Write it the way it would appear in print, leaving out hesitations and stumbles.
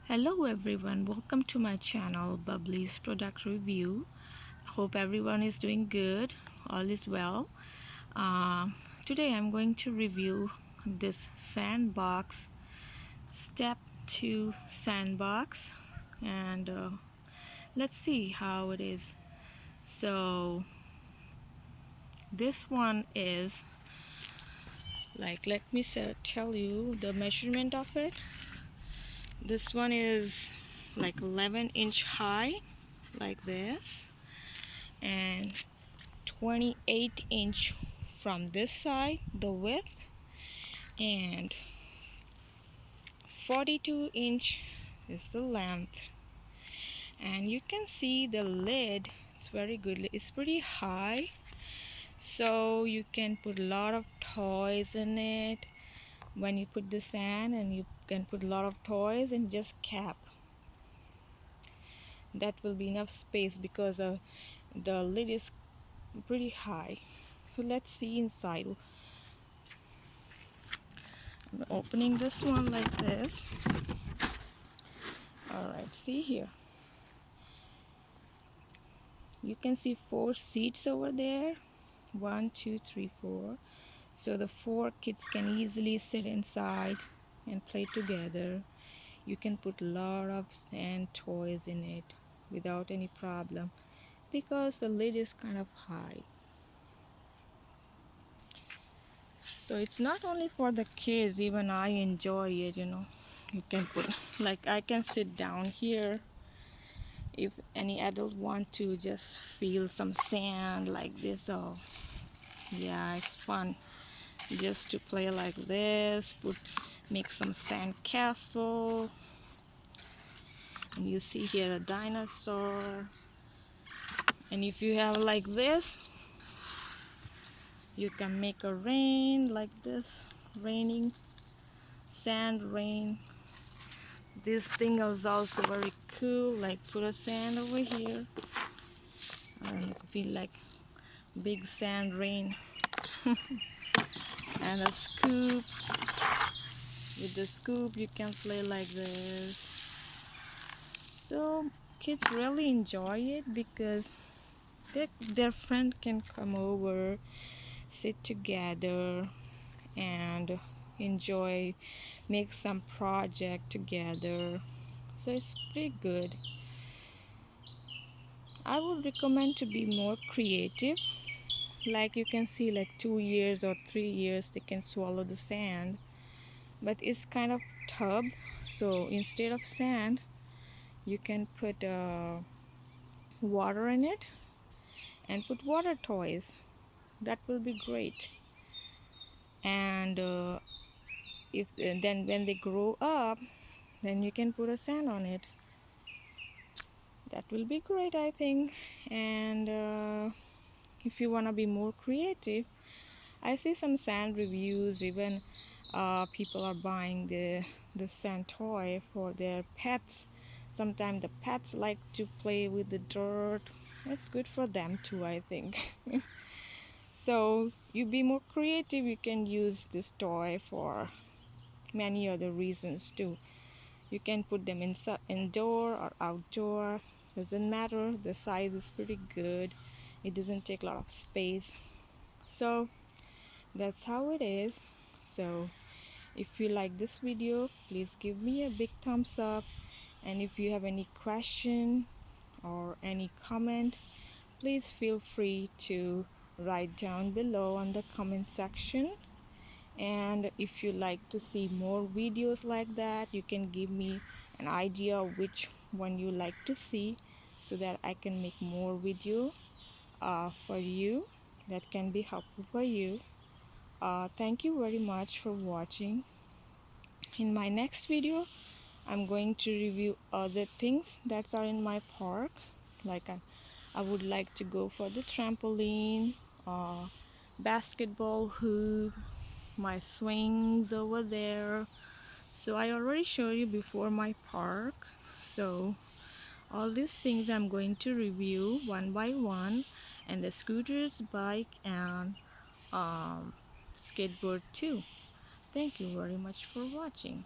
Hello everyone, welcome to my channel Bubbly's Product Review. Hope everyone is doing good, all is well. Today I'm going to review this sandbox, Step 2 Sandbox, and let's see how it is. So this one is let me tell you the measurement of it. This one is like 11-inch high, like this, and 28-inch from this side, the width, and 42-inch is the length. And you can see the lid, it's very good, it's pretty high, so you can put a lot of toys in it. When you put the sand, and you can put a lot of toys and just cap. That will be enough space because the lid is pretty high. So let's see inside. I'm opening this one like this. Alright, see here. You can see 4 seats over there. 1, 2, 3, 4. So the 4 kids can easily sit inside and play together. You can put a lot of sand toys in it without any problem because the lid is kind of high. So it's not only for the kids, even I enjoy it, You can put, like, I can sit down here if any adult want to just feel some sand like this. Oh yeah, it's fun just to play like this, make some sand castle. And you see here a dinosaur. And if you have like this, you can make a rain like this, raining, sand rain. This thing is also very cool, like put a sand over here and it could be like big sand rain. And a scoop. With the scoop you can play like this. So kids really enjoy it because their friend can come over, sit together and enjoy, make some project together. So it's pretty good. I would recommend to be more creative. Like you can see, like 2 years or 3 years they can swallow the sand, but it's kind of tub. So instead of sand you can put water in it and put water toys. That will be great. And if then when they grow up, then you can put a sand on it. That will be great, I think. And if you want to be more creative, I see some sand reviews. Even people are buying the sand toy for their pets. Sometimes the pets like to play with the dirt. It's good for them too, I think. So you be more creative. You can use this toy for many other reasons too. You can put them indoor or outdoor, doesn't matter. The size is pretty good, it doesn't take a lot of space. So that's how it is. So if you like this video, please give me a big thumbs up, and if you have any question or any comment, please feel free to write down below on the comment section. And if you like to see more videos like that, you can give me an idea of which one you like to see, so that I can make more video for you that can be helpful for you. Thank you very much for watching. In my next video, I'm going to review other things that are in my park. Like I would like to go for the trampoline, basketball hoop, my swings over there. So I already showed you before my park. So all these things I'm going to review one by one, and the scooters, bike, and skateboard too. Thank you very much for watching.